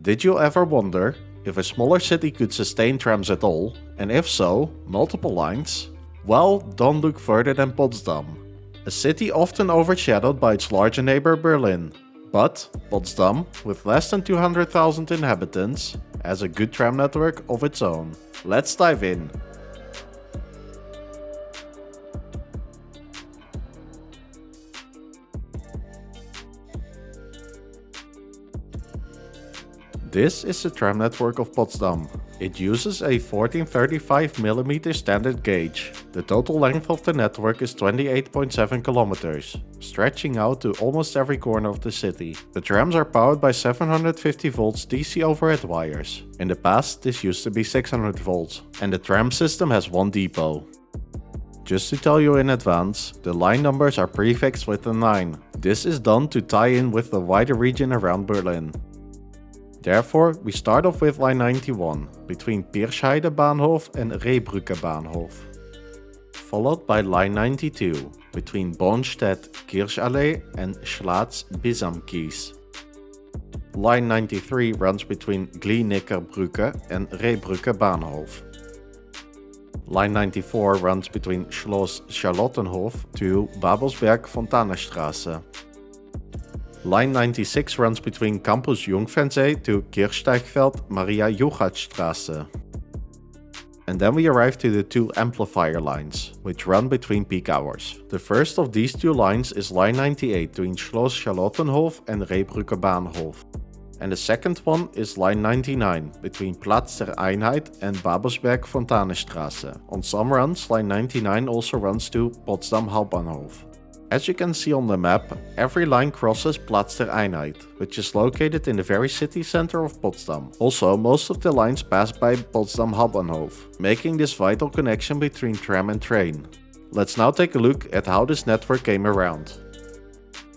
Did you ever wonder if a smaller city could sustain trams at all, and if so, multiple lines? Well, don't look further than Potsdam, a city often overshadowed by its larger neighbor Berlin. But Potsdam, with less than 200,000 inhabitants, has a good tram network of its own. Let's dive in. This is the tram network of Potsdam. It uses a 1435mm standard gauge. The total length of the network is 28.7 kilometers, stretching out to almost every corner of the city. The trams are powered by 750 volts DC overhead wires. In the past, this used to be 600 volts, and the tram system has one depot. Just to tell you in advance, the line numbers are prefixed with a 9. This is done to tie in with the wider region around Berlin. Therefore, we start off with line 91, between Pirscheide Bahnhof and Rehbrücke Bahnhof. Followed by line 92, between Bornstedt Kirchallee and Schlaatz Bisamkies. Line 93 runs between Glienickerbrücke and Rehbrücke Bahnhof. Line 94 runs between Schloss Charlottenhof to Babelsberg Fontanestraße. Line 96 runs between Campus Jungfernsee to Kirchsteigfeld Maria Juchatstraße. And then we arrive to the two amplifier lines, which run between peak hours. The first of these two lines is line 98 between Schloss Charlottenhof and Rehbrücke Bahnhof. And the second one is line 99 between Platz der Einheit and Babelsberg Fontanestraße. On some runs, line 99 also runs to Potsdam Hauptbahnhof. As you can see on the map, every line crosses Platz der Einheit, which is located in the very city center of Potsdam. Also, most of the lines pass by Potsdam Hauptbahnhof, making this vital connection between tram and train. Let's now take a look at how this network came around.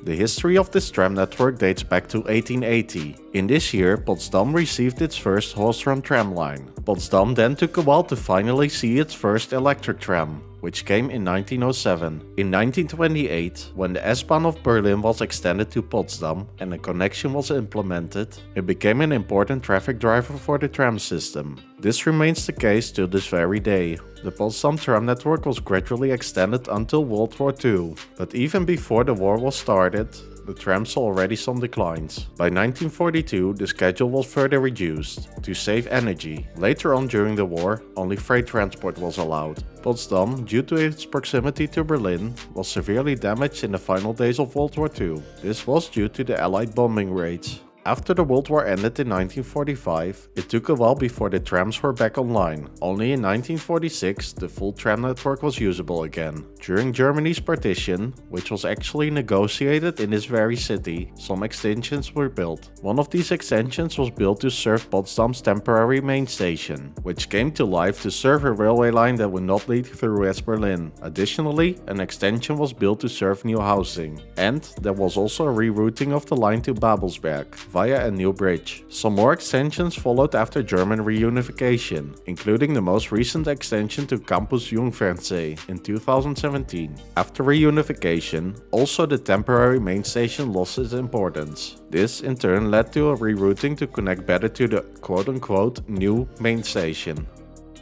The history of this tram network dates back to 1880. In this year, Potsdam received its first horse-drawn tram line. Potsdam then took a while to finally see its first electric tram, which came in 1907. In 1928, when the S-Bahn of Berlin was extended to Potsdam and a connection was implemented, it became an important traffic driver for the tram system. This remains the case to this very day. The Potsdam Tram network was gradually extended until World War II, but even before the war was started, the tram saw already some declines. By 1942, the schedule was further reduced to save energy. Later on during the war, only freight transport was allowed. Potsdam, due to its proximity to Berlin, was severely damaged in the final days of World War II. This was due to the Allied bombing raids. After the World War ended in 1945, it took a while before the trams were back online. Only in 1946, the full tram network was usable again. During Germany's partition, which was actually negotiated in this very city, some extensions were built. One of these extensions was built to serve Potsdam's temporary main station, which came to life to serve a railway line that would not lead through West Berlin. Additionally, an extension was built to serve new housing. And there was also a rerouting of the line to Babelsberg via a new bridge. Some more extensions followed after German reunification, including the most recent extension to Campus Jungfernsee in 2017. After reunification, also the temporary main station lost its importance. This in turn led to a rerouting to connect better to the quote-unquote new main station.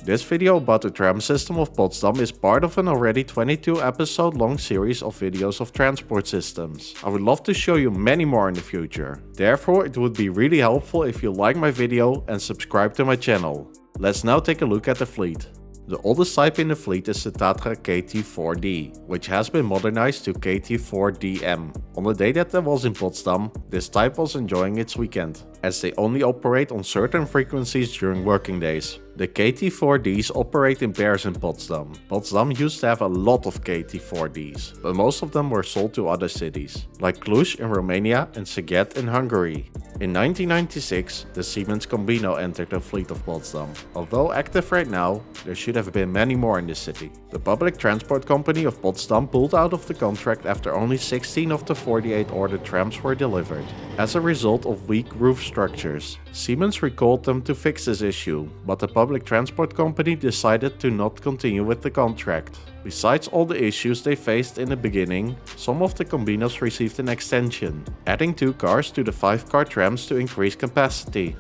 This video about the tram system of Potsdam is part of an already 22 episode long series of videos of transport systems. I would love to show you many more in the future. Therefore, it would be really helpful if you like my video and subscribe to my channel. Let's now take a look at the fleet. The oldest type in the fleet is the Tatra KT4D, which has been modernized to KT4DM. On the day that I was in Potsdam, this type was enjoying its weekend, as they only operate on certain frequencies during working days. The KT4Ds operate in pairs in Potsdam. Potsdam used to have a lot of KT4Ds, but most of them were sold to other cities, like Cluj in Romania and Szeged in Hungary. In 1996, the Siemens Combino entered the fleet of Potsdam. Although active right now, there should have been many more in the city. The public transport company of Potsdam pulled out of the contract after only 16 of the 48 ordered trams were delivered. As a result of weak roof structures, Siemens recalled them to fix this issue, but the public transport company decided to not continue with the contract. Besides all the issues they faced in the beginning, some of the Combinos received an extension, adding 2 cars to the 5-car trams to increase capacity.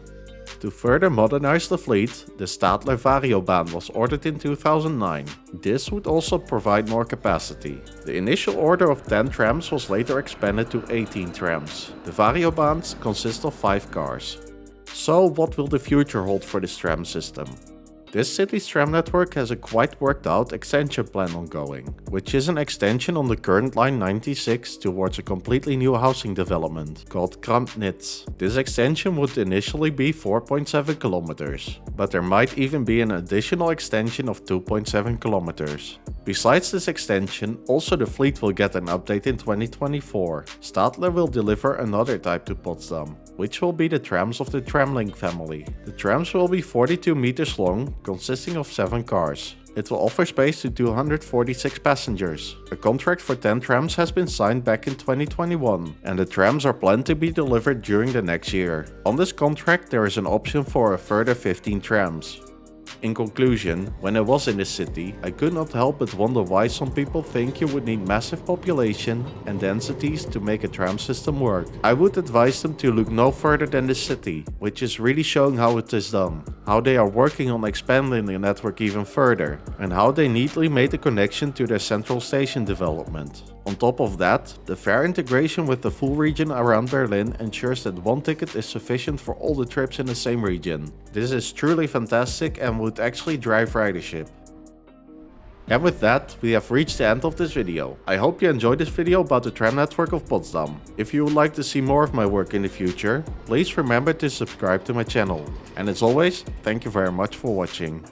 To further modernize the fleet, the Stadler Variobahn was ordered in 2009. This would also provide more capacity. The initial order of 10 trams was later expanded to 18 trams. The Variobahns consist of 5 cars. So what will the future hold for this tram system? This city's tram network has a quite worked out extension plan ongoing, which is an extension on the current line 96 towards a completely new housing development called Krantnitz. This extension would initially be 4.7 kilometers, but there might even be an additional extension of 2.7 kilometers. Besides this extension, also the fleet will get an update in 2024. Stadler will deliver another type to Potsdam, which will be the trams of the Tramlink family. The trams will be 42 meters long, consisting of 7 cars. It will offer space to 246 passengers. A contract for 10 trams has been signed back in 2021, and the trams are planned to be delivered during the next year. On this contract there is an option for a further 15 trams. In conclusion, when I was in this city, I could not help but wonder why some people think you would need massive population and densities to make a tram system work. I would advise them to look no further than this city, which is really showing how it is done, how they are working on expanding the network even further, and how they neatly made the connection to their central station development. On top of that, the fare integration with the full region around Berlin ensures that one ticket is sufficient for all the trips in the same region. This is truly fantastic and would actually drive ridership. And with that, we have reached the end of this video. I hope you enjoyed this video about the tram network of Potsdam. If you would like to see more of my work in the future, please remember to subscribe to my channel. And as always, thank you very much for watching.